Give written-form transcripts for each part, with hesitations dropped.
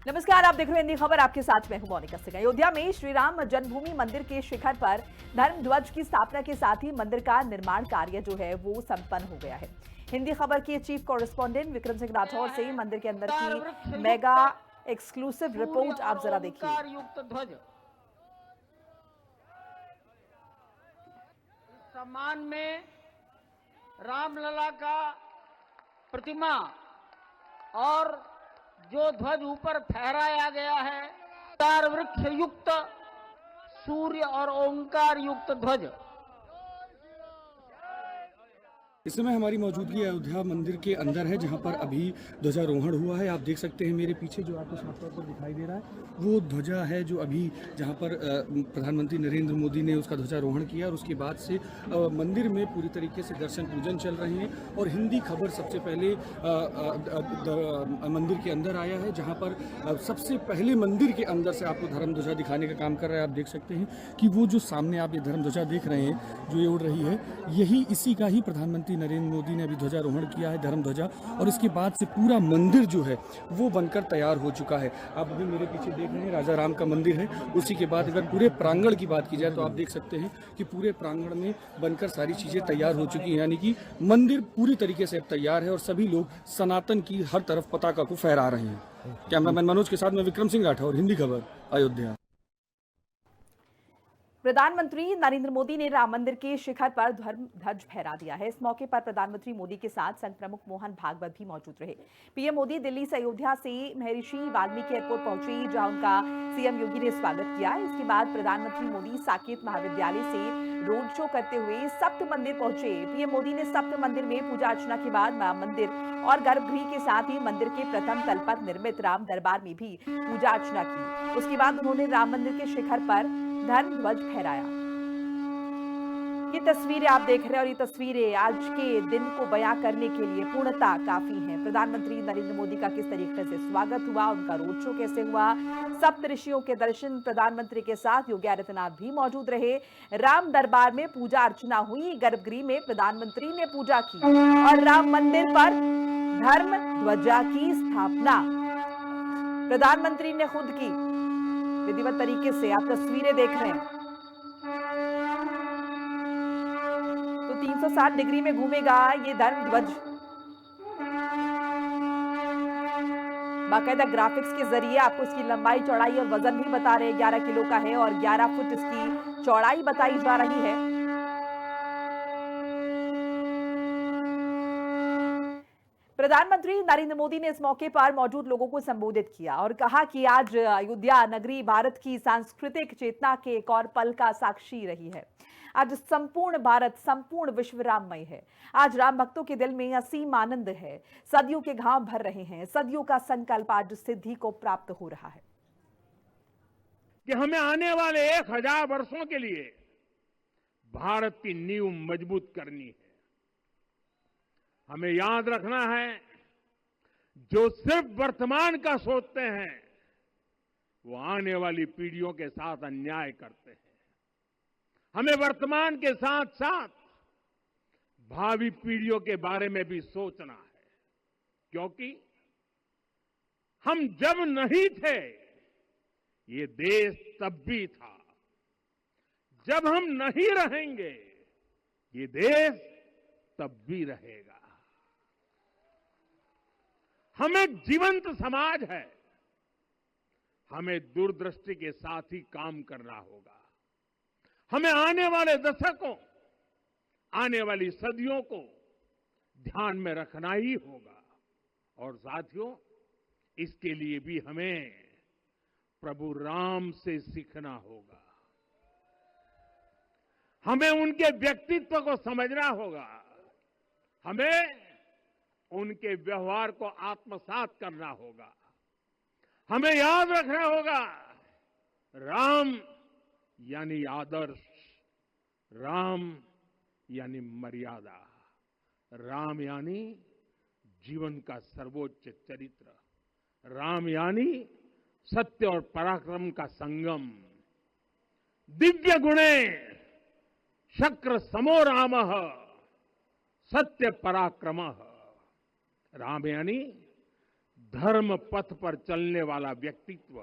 नमस्कार, आप देख रहे हैं हिंदी खबर। आपके साथ मैं हूं मोनिका सिंह। अयोध्या में श्री राम जन्मभूमि मंदिर के शिखर पर धर्म ध्वज की स्थापना के साथ ही मंदिर का निर्माण कार्य जो है वो संपन्न हो गया है। हिंदी खबर के चीफ कॉरेस्पॉन्डेंट विक्रम सिंह राठौर से मंदिर के अंदर की मेगा एक्सक्लूसिव रिपोर्ट आप जरा देखिए। युक्त ध्वज सम्मान में रामलला का प्रतिमा और जो ध्वज ऊपर फहराया गया है, चार वृक्ष युक्त सूर्य और ओंकार युक्त ध्वज। इस समय हमारी मौजूदगी अयोध्या मंदिर के अंदर है, जहां पर अभी ध्वजारोहण हुआ है। आप देख सकते हैं मेरे पीछे जो आपको साफ तौर पर दिखाई दे रहा है वो ध्वजा है जो अभी जहां पर प्रधानमंत्री नरेंद्र मोदी ने उसका ध्वजारोहण किया और उसके बाद से मंदिर में पूरी तरीके से दर्शन पूजन चल रहे हैं। और हिंदी खबर सबसे पहले मंदिर के अंदर आया है, जहाँ पर सबसे पहले मंदिर के अंदर से आपको धर्म ध्वजा दिखाने का काम कर रहा है। आप देख सकते हैं कि वो जो सामने आप ये धर्म ध्वजा देख रहे हैं जो ये उड़ रही है, यही इसी का ही प्रधानमंत्री नरेंद्र मोदी ने अभी ध्वजारोहण किया है, धर्म ध्वजा। और इसके बाद से पूरा मंदिर जो है वो बनकर तैयार हो चुका है। आप अभी मेरे पीछे देख रहे हैं राजा राम का मंदिर है। उसी के बाद अगर पूरे प्रांगण की बात की जाए तो आप देख सकते हैं कि पूरे प्रांगण में बनकर सारी चीजें तैयार हो चुकी हैं, यानी कि मंदिर पूरी तरीके से अब तैयार है और सभी लोग सनातन की हर तरफ पताका को फहरा रहे हैं। कैमरामैन मनोज के साथ मैं विक्रम सिंह राठौर, हिंदी खबर, अयोध्या। प्रधानमंत्री नरेंद्र मोदी ने राम मंदिर के शिखर पर धर्म ध्वज फहरा दिया है। इस मौके पर प्रधानमंत्री मोदी के साथ संघ प्रमुख मोहन भागवत भी मौजूद रहे। पीएम मोदी दिल्ली से अयोध्या से महर्षि वाल्मीकि एयरपोर्ट पहुंचे, जहां उनका सीएम योगी ने स्वागत किया। इसके बाद प्रधानमंत्री मोदी साकेत महाविद्यालय से रोड शो करते हुए सप्त मंदिर पहुंचे। पीएम मोदी ने सप्त मंदिर में पूजा अर्चना के बाद मंदिर और गर्भगृह के साथ ही मंदिर के प्रथम तल पर निर्मित राम दरबार में भी पूजा अर्चना की। उसके बाद उन्होंने राम मंदिर के शिखर पर धर्म ध्वज फहराया। ये तस्वीरें आप देख रहे हैं और ये तस्वीरें आज के दिन को बयां करने के लिए पूर्णता काफी हैं। प्रधानमंत्री नरेंद्र मोदी का किस तरीके से स्वागत हुआ, उनका रोड शो कैसे हुआ, सप्त ऋषियों के दर्शन प्रधानमंत्री के साथ योगी आदित्यनाथ भी मौजूद रहे। राम दरबार में पूजा अर्चना हुई, गर्भगृह में प्रधानमंत्री ने पूजा की और राम मंदिर पर धर्म ध्वजा की स्थापना प्रधानमंत्री ने खुद की विधिवत तरीके से। आप तस्वीरें देख रहे हैं तो 360 डिग्री में घूमेगा ये धर्म ध्वज। बाकायदा ग्राफिक्स के जरिए आपको इसकी लंबाई, चौड़ाई और वजन भी बता रहे हैं। 11 किलो का है और 11 फुट इसकी चौड़ाई बताई जा रही है। प्रधानमंत्री नरेंद्र मोदी ने इस मौके पर मौजूद लोगों को संबोधित किया और कहा कि आज अयोध्या नगरी भारत की सांस्कृतिक चेतना के एक और पल का साक्षी रही है। आज संपूर्ण भारत, संपूर्ण विश्व राममय है। आज राम भक्तों के दिल में असीम आनंद है। सदियों के घाव भर रहे हैं। सदियों का संकल्प आज सिद्धि को प्राप्त हो रहा है कि हमें आने वाले 1000 वर्षों के लिए भारत की नींव मजबूत करनी है। हमें याद रखना है, जो सिर्फ वर्तमान का सोचते हैं वो आने वाली पीढ़ियों के साथ अन्याय करते हैं। हमें वर्तमान के साथ साथ भावी पीढ़ियों के बारे में भी सोचना है, क्योंकि हम जब नहीं थे ये देश तब भी था, जब हम नहीं रहेंगे ये देश तब भी रहेगा। हम एक जीवंत समाज है। हमें दूरदृष्टि के साथ ही काम करना होगा। हमें आने वाले दशकों, आने वाली सदियों को ध्यान में रखना ही होगा। और साथियों, इसके लिए भी हमें प्रभु राम से सीखना होगा। हमें उनके व्यक्तित्व को समझना होगा। हमें उनके व्यवहार को आत्मसात करना होगा। हमें याद रखना होगा, राम यानी आदर्श, राम यानी मर्यादा, राम यानी जीवन का सर्वोच्च चरित्र, राम यानी सत्य और पराक्रम का संगम। दिव्य गुणे शक्र समो रामः सत्य पराक्रमः। राम यानी धर्म पथ पर चलने वाला व्यक्तित्व।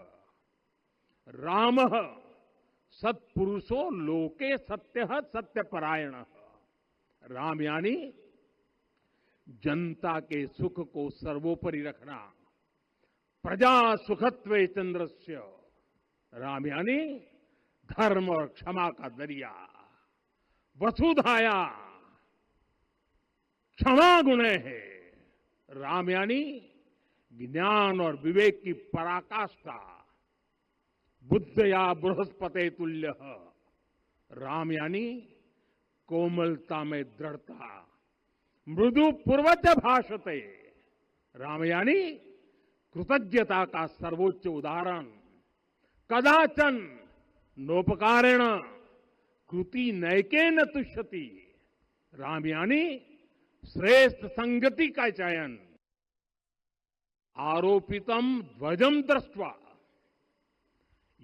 रामः सत्पुरुषो लोके सत्यः सत्यपरायणः। राम यानी जनता के सुख को सर्वोपरि रखना। प्रजा सुखत्वे चंद्रस्य। राम यानी धर्म और क्षमा का दरिया। वसुधाया क्षमा गुणे है। राम यानी ज्ञान और विवेक की पराकाष्ठा। बुद्ध या बृहस्पति तुल्य। राम यानी कोमलता में दृढ़ता। मृदु पूर्वज भाषते। राम यानी कृतज्ञता का सर्वोच्च उदाहरण। कदाचन नोपकारेण कृति नैकेन तुष्यति। राम यानी श्रेष्ठ संगति का चयन। आरोपितम ध्वजम दृष्ट्वा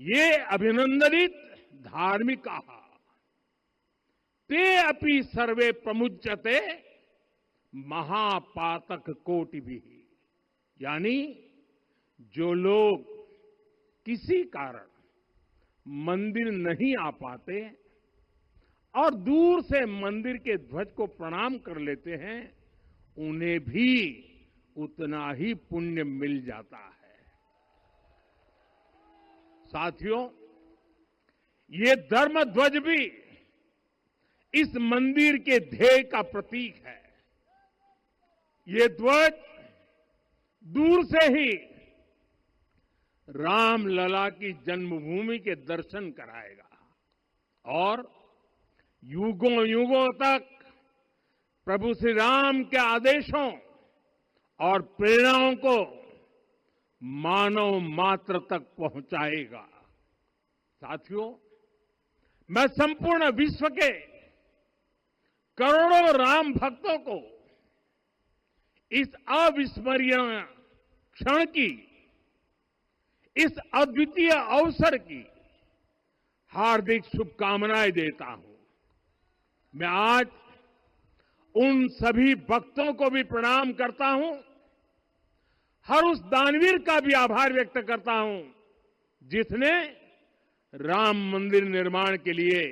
ये अभिनंदनित धार्मिका ते अपि सर्वे प्रमुच्यते महापातक कोटि भी। यानी जो लोग किसी कारण मंदिर नहीं आ पाते और दूर से मंदिर के ध्वज को प्रणाम कर लेते हैं, उन्हें भी उतना ही पुण्य मिल जाता है। साथियों, ये धर्म ध्वज भी इस मंदिर के ध्येय का प्रतीक है। ये ध्वज दूर से ही राम लला की जन्मभूमि के दर्शन कराएगा और युगों युगों तक प्रभु श्री राम के आदेशों और प्रेरणाओं को मानव मात्र तक पहुंचाएगा। साथियों, मैं संपूर्ण विश्व के करोड़ों राम भक्तों को इस अविस्मरणीय क्षण की, इस अद्वितीय अवसर की हार्दिक शुभकामनाएं देता हूं। मैं आज उन सभी भक्तों को भी प्रणाम करता हूं, हर उस दानवीर का भी आभार व्यक्त करता हूं जिसने राम मंदिर निर्माण के लिए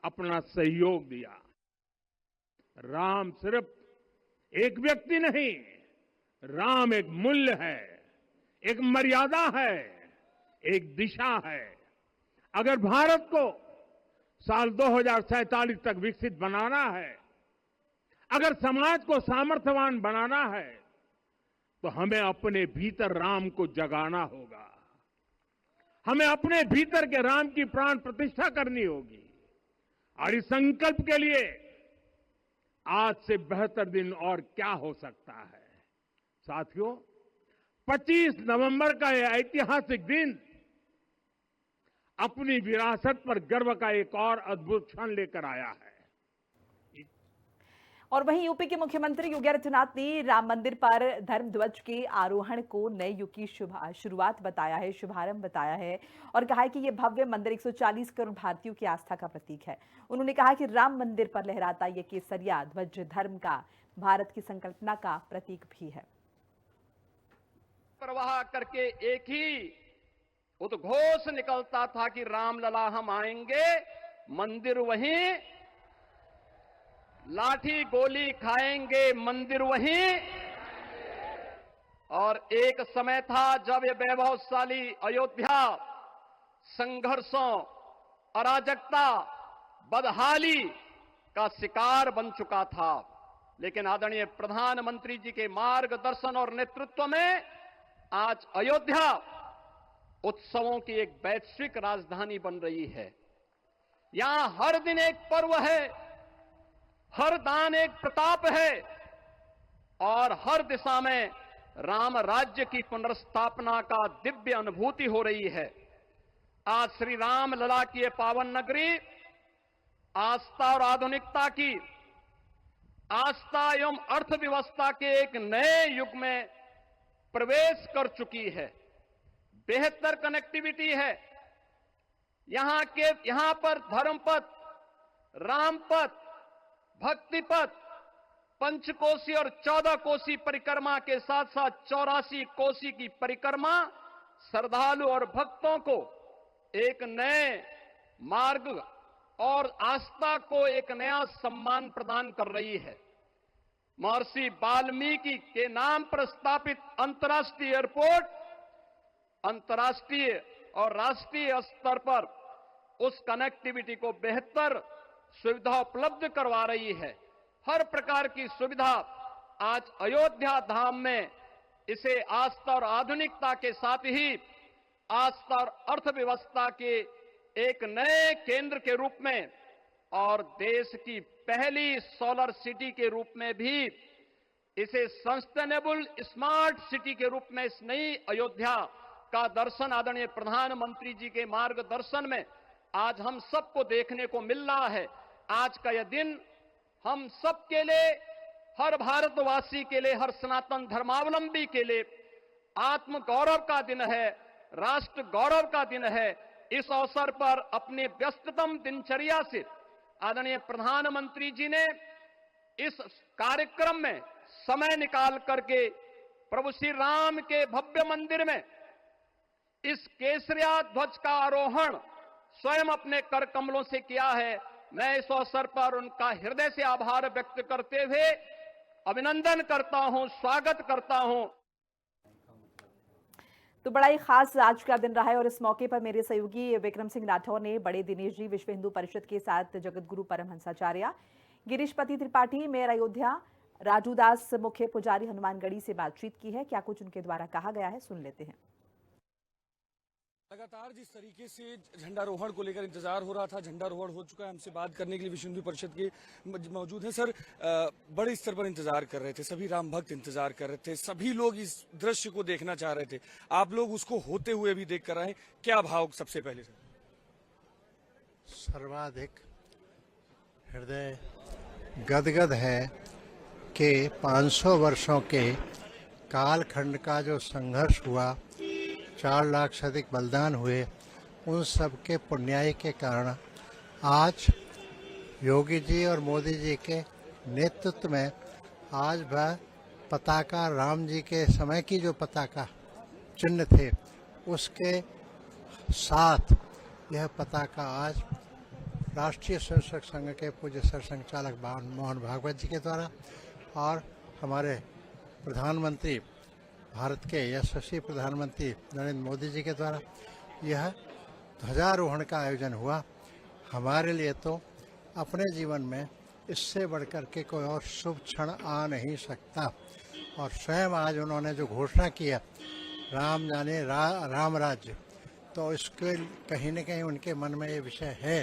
अपना सहयोग दिया। राम सिर्फ एक व्यक्ति नहीं, राम एक मूल्य है, एक मर्यादा है, एक दिशा है। अगर भारत को साल 2047 तक विकसित बनाना है, अगर समाज को सामर्थ्यवान बनाना है, तो हमें अपने भीतर राम को जगाना होगा। हमें अपने भीतर के राम की प्राण प्रतिष्ठा करनी होगी। और इस संकल्प के लिए आज से बेहतर दिन और क्या हो सकता है। साथियों, 25 नवंबर का यह ऐतिहासिक दिन अपनी विरासत पर गर्व का एक और अद्भुत क्षण लेकर आया है। और वहीं यूपी के मुख्यमंत्री योगी आदित्यनाथ ने राम मंदिर पर धर्म ध्वज के आरोहण को नए युग की शुरुआत बताया है, शुभारंभ बताया है और कहा है कि यह भव्य मंदिर 140 करोड़ भारतीयों की आस्था का प्रतीक है। उन्होंने कहा कि राम मंदिर पर लहराता यह केसरिया ध्वज धर्म का, भारत की संकल्पना का प्रतीक भी है। प्रवाह करके एक ही उद्घोष निकलता था कि रामलला हम आएंगे, मंदिर वहीं, लाठी गोली खाएंगे, मंदिर वहीं। और एक समय था जब ये वैभवशाली अयोध्या संघर्षों, अराजकता, बदहाली का शिकार बन चुका था। लेकिन आदरणीय प्रधानमंत्री जी के मार्गदर्शन और नेतृत्व में आज अयोध्या उत्सवों की एक वैश्विक राजधानी बन रही है। यहां हर दिन एक पर्व है, हर दान एक प्रताप है और हर दिशा में राम राज्य की पुनर्स्थापना का दिव्य अनुभूति हो रही है। आज श्री राम लला की ये पावन नगरी आस्था और आधुनिकता की, आस्था एवं अर्थव्यवस्था के एक नए युग में प्रवेश कर चुकी है। बेहतर कनेक्टिविटी है। यहां पर धर्म पथ, राम पथ, भक्ति पथ, पंचकोसी और 14 कोसी परिक्रमा के साथ साथ 84 कोसी की परिक्रमा श्रद्धालु और भक्तों को एक नए मार्ग और आस्था को एक नया सम्मान प्रदान कर रही है। महर्षि वाल्मीकि के नाम पर स्थापित अंतर्राष्ट्रीय एयरपोर्ट अंतर्राष्ट्रीय और राष्ट्रीय स्तर पर उस कनेक्टिविटी को बेहतर सुविधा उपलब्ध करवा रही है। हर प्रकार की सुविधा आज अयोध्या धाम में इसे आस्था और आधुनिकता के साथ ही आस्था और अर्थव्यवस्था के एक नए केंद्र के रूप में और देश की पहली सोलर सिटी के रूप में भी इसे सस्टेनेबल स्मार्ट सिटी के रूप में इस नई अयोध्या का दर्शन आदरणीय प्रधानमंत्री जी के मार्गदर्शन में आज हम सबको देखने को मिल रहा है। आज का यह दिन हम सबके लिए, हर भारतवासी के लिए, हर सनातन धर्मावलंबी के लिए आत्म गौरव का दिन है, राष्ट्र गौरव का दिन है। इस अवसर पर अपने व्यस्ततम दिनचर्या से आदरणीय प्रधानमंत्री जी ने इस कार्यक्रम में समय निकाल करके प्रभु श्री राम के भव्य मंदिर में इस केसरिया ध्वज का आरोहण स्वयं अपने कर कमलों से किया है। मैं इस अवसर पर उनका हृदय से आभार व्यक्त करते हुए अभिनंदन करता हूं, स्वागत करता हूं। तो बड़ा ही खास आज का दिन रहा है और इस मौके पर मेरे सहयोगी विक्रम सिंह राठौर ने बड़े दिनेश जी, विश्व हिंदू परिषद के साथ जगत गुरु परमहंसाचार्य गिरीशपति त्रिपाठी, मेयर अयोध्या राजू दास, मुख्य पुजारी हनुमानगढ़ी से बातचीत की है। क्या कुछ उनके द्वारा कहा गया है, सुन लेते हैं। लगातार जिस तरीके से झंडारोहण को लेकर इंतजार हो रहा था, झंडारोहण हो चुका है। हमसे बात करने के लिए विश्व हिंदू परिषद के मौजूद हैं। सर, बड़े स्तर पर इंतजार कर रहे थे, सभी राम भक्त इंतजार कर रहे थे, सभी लोग इस दृश्य को देखना चाह रहे थे। आप लोग उसको होते हुए भी देख कर आए, क्या भाव सबसे पहले? सर, सर्वाधिक हृदय गदगद है कि 500 वर्षों के कालखंड का जो संघर्ष हुआ, 4 लाख से अधिक बलिदान हुए, उन सब के पुण्याई के कारण आज योगी जी और मोदी जी के नेतृत्व में आज वह पताका, राम जी के समय की जो पताका चिन्ह थे उसके साथ यह पताका आज राष्ट्रीय स्वयंसेवक संघ के पूज्य सरसंघचालक मोहन भागवत जी के द्वारा और हमारे प्रधानमंत्री, भारत के यशस्वी प्रधानमंत्री नरेंद्र मोदी जी के द्वारा यह ध्वजारोहण का आयोजन हुआ। हमारे लिए तो अपने जीवन में इससे बढ़कर के कोई और शुभ क्षण आ नहीं सकता। और स्वयं आज उन्होंने जो घोषणा किया, राम जाने राम राज्य, तो इसके कहीं न कहीं उनके मन में ये विषय है।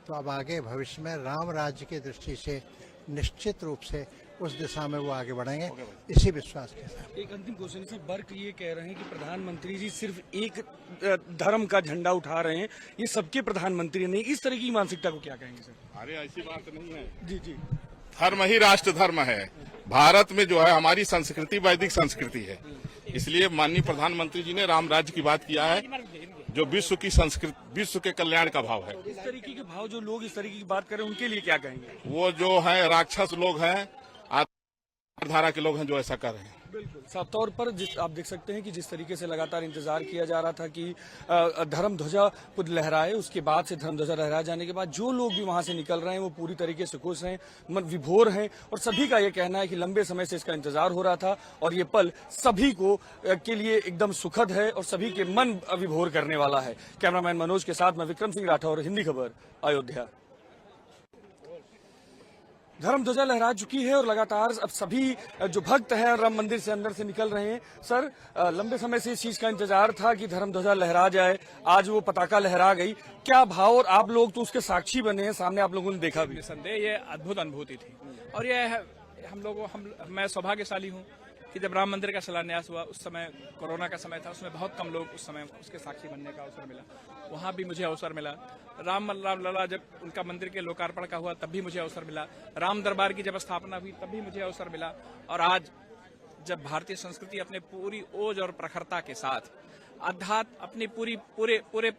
तो अब आगे भविष्य में राम राज्य की दृष्टि से निश्चित रूप से उस दिशा में वो आगे बढ़ेंगे, इसी विश्वास के साथ। एक अंतिम क्वेश्चन सर, बर्क ये कह रहे हैं कि प्रधानमंत्री जी सिर्फ एक धर्म का झंडा उठा रहे हैं, ये सबके प्रधानमंत्री नहीं। इस तरह की मानसिकता को क्या कहेंगे सर? अरे ऐसी बात नहीं है जी जी, धर्म ही राष्ट्र धर्म है। भारत में जो है हमारी संस्कृति वैदिक संस्कृति है, इसलिए माननीय प्रधानमंत्री जी ने राम राज्य की बात किया है, जो विश्व की संस्कृति, विश्व के कल्याण का भाव है। इस तरीके के भाव जो लोग इस तरीके की बात कर रहे हैं, उनके लिए क्या कहेंगे? वो जो है राक्षस लोग हैं, धारा के लोग हैं जो ऐसा कर रहे हैं। बिल्कुल साफ तौर पर आप देख सकते हैं कि जिस तरीके से लगातार इंतजार किया जा रहा था कि धर्म ध्वजा लहराए, उसके बाद से धर्म ध्वजा लहरा जाने के बाद जो लोग भी वहां से निकल रहे हैं वो पूरी तरीके से खुश हैं, मन विभोर हैं। और सभी का ये कहना है कि लंबे समय से इसका इंतजार हो रहा था और ये पल सभी को के लिए एकदम सुखद है और सभी के मन विभोर करने वाला है। कैमरामैन मनोज के साथ मैं विक्रम सिंह राठौर, हिंदी खबर, अयोध्या। धर्म ध्वजा लहरा चुकी है और लगातार अब सभी जो भक्त हैं राम मंदिर से अंदर से निकल रहे हैं। सर, लंबे समय से इस चीज का इंतजार था कि धर्म ध्वजा लहरा जाए, आज वो पताका लहरा गई। क्या भाव, और आप लोग तो उसके साक्षी बने हैं, सामने आप लोगों ने देखा भी। निसंदेह ये अद्भुत अनुभूति थी और ये मैं सौभाग्यशाली हूँ कि जब राम मंदिर का शिलान्यास हुआ उस समय कोरोना का समय था, उसमें बहुत कम लोग उस समय उसके साक्षी बनने का अवसर मिला। वहाँ भी मुझे अवसर मिला। राम लला जब उनका मंदिर के लोकार्पण का हुआ तब भी मुझे अवसर मिला। राम दरबार की जब स्थापना हुई तब भी मुझे अवसर मिला। और आज जब भारतीय संस्कृति अपने पूरी ओज और प्रखरता के साथ, अध्यात्म अपनी पूरे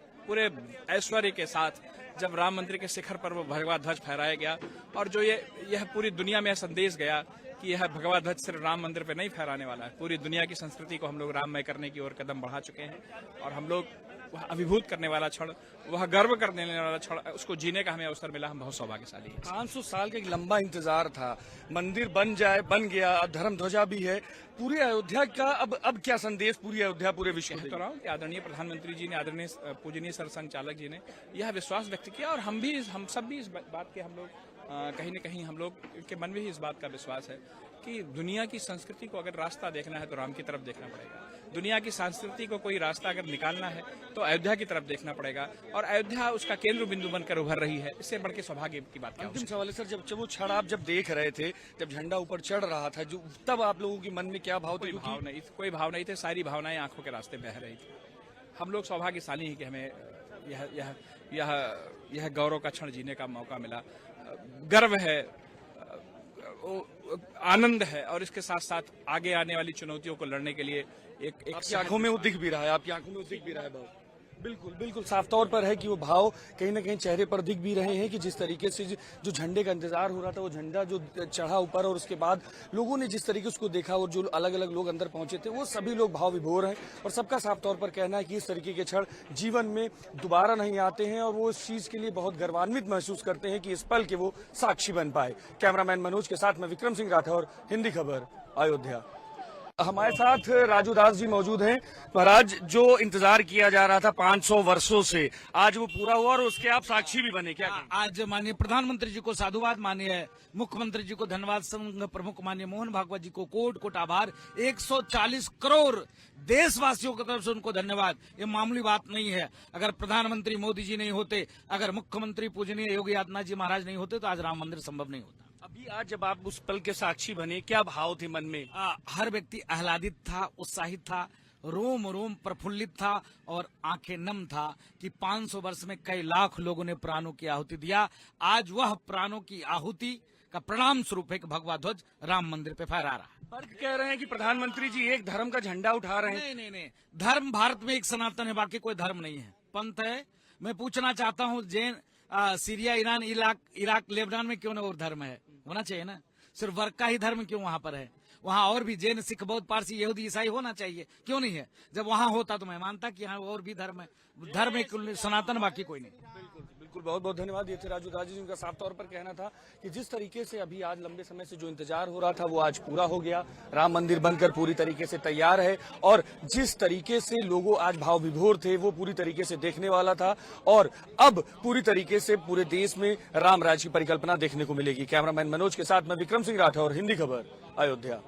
ऐश्वर्य के साथ जब राम मंदिर के शिखर पर वो भगवा ध्वज फहराया गया और जो यह पूरी दुनिया में संदेश गया कि यह भगवा ध्वज सिर्फ राम मंदिर पे नहीं फहराने वाला है, पूरी दुनिया की संस्कृति को हम लोग राममय करने की ओर कदम बढ़ा चुके हैं और हम लोग वह अभिभूत करने वाला क्षण, वह गर्व करने वाला क्षण, उसको जीने का हमें अवसर मिला। हम बहुत सौभाग्यशाली हैं। 500 साल का एक लंबा इंतजार था, मंदिर बन जाए, बन गया, अब धर्म ध्वजा भी है। पूरे अयोध्या का अब क्या संदेश पूरी अयोध्या, पूरे विश्व कह तो रहा हूं कि आदरणीय प्रधानमंत्री जी ने, आदरणीय पूजनीय सरसंघचालक जी ने यह विश्वास व्यक्त किया और हम सब भी इस बात के, हम लोग कहीं न कहीं हम लोग के मन में ही इस बात का विश्वास है कि दुनिया की संस्कृति को अगर रास्ता देखना है तो राम की तरफ देखना पड़ेगा। दुनिया की संस्कृति को कोई रास्ता अगर निकालना है तो अयोध्या की तरफ देखना पड़ेगा और अयोध्या उसका केंद्र बिंदु बनकर उभर रही है। इससे बढ़ के सौभाग्य की बात क्या हो सकती है। अंतिम सवाल है सर, जब वो क्षण आप जब देख रहे थे, जब झंडा ऊपर चढ़ रहा था, जो तब आप लोगों के मन में क्या भाव थे? कोई भाव नहीं थे, सारी भावनाएं आंखों के रास्ते बह रही थी। हम लोग सौभाग्यशाली हैं कि हमें यह गौरव का क्षण जीने का मौका मिला। गर्व है, आनंद है और इसके साथ साथ आगे आने वाली चुनौतियों को लड़ने के लिए एक आपकी आंखों में वो दिख भी रहा है, आपकी आंखों में वो दिख भी रहा है भाव। बिल्कुल बिल्कुल साफ तौर पर है कि वो भाव कहीं ना कहीं चेहरे पर दिख भी रहे हैं कि जिस तरीके से जो झंडे का इंतजार हो रहा था, वो झंडा जो चढ़ा ऊपर और उसके बाद लोगों ने जिस तरीके से उसको देखा और जो अलग अलग लोग अंदर पहुंचे थे, वो सभी लोग भाव विभोर हैं और सबका साफ तौर पर कहना है कि इस तरीके के क्षण जीवन में दोबारा नहीं आते हैं और वो इस चीज के लिए बहुत गर्वान्वित महसूस करते हैं कि इस पल के वो साक्षी बन पाए। कैमरामैन मनोज के साथ मैं विक्रम सिंह राठौर, हिंदी खबर, अयोध्या। हमारे साथ राजू दास जी मौजूद हैं। महाराज, जो इंतजार किया जा रहा था 500 वर्षों से, आज वो पूरा हुआ और उसके आप साक्षी भी बने, क्या कहें? आज माननीय प्रधानमंत्री जी को साधुवाद, माननीय मुख्यमंत्री जी को धन्यवाद, संघ प्रमुख माननीय मोहन भागवत जी को कोट कोट आभार, 140 करोड़ देशवासियों की तरफ से उनको धन्यवाद। ये मामूली बात नहीं है। अगर प्रधानमंत्री मोदी जी नहीं होते, अगर मुख्यमंत्री पूजनीय योगी आदित्यनाथ जी महाराज नहीं होते तो आज राम मंदिर संभव नहीं होता। अभी आज जब आप उस पल के साक्षी बने, क्या भाव थे मन में? हर व्यक्ति आह्लादित था, उत्साहित था, रोम रोम प्रफुल्लित था और आंखें नम था कि 500 वर्ष में कई लाख लोगों ने प्राणों की आहुति दिया। आज वह प्राणों की आहुति का प्रणाम स्वरूप एक भगवा ध्वज राम मंदिर पे फहरा रहा है। पर कह रहे हैं कि प्रधानमंत्री जी एक धर्म का झंडा उठा रहे हैं। नहीं, धर्म भारत में एक सनातन है, बाकी कोई धर्म नहीं है, पंथ है। मैं पूछना चाहता हूँ, Jain Syria, Iran, Iraq, Lebanon में क्यों ना और धर्म है? होना चाहिए ना। सिर्फ वर्ग का ही धर्म क्यों वहां पर है? वहां और भी जैन, सिख, बौद्ध, पारसी, यहूदी, ईसाई होना चाहिए, क्यों नहीं है? जब वहां होता तो मैं मानता कि यहाँ और भी धर्म है। धर्म एक सनातन, बाकी कोई नहीं। बिल्कुल, बहुत बहुत धन्यवाद। ये थे राजू दास जी, जिनका साफ तौर पर कहना था कि जिस तरीके से अभी आज लंबे समय से जो इंतजार हो रहा था वो आज पूरा हो गया। राम मंदिर बनकर पूरी तरीके से तैयार है और जिस तरीके से लोगों आज भाव विभोर थे वो पूरी तरीके से देखने वाला था और अब पूरी तरीके से पूरे देश में राम राज्य की परिकल्पना देखने को मिलेगी। कैमरामैन मनोज के साथ मैं विक्रम सिंह राठौर, हिंदी खबर, अयोध्या।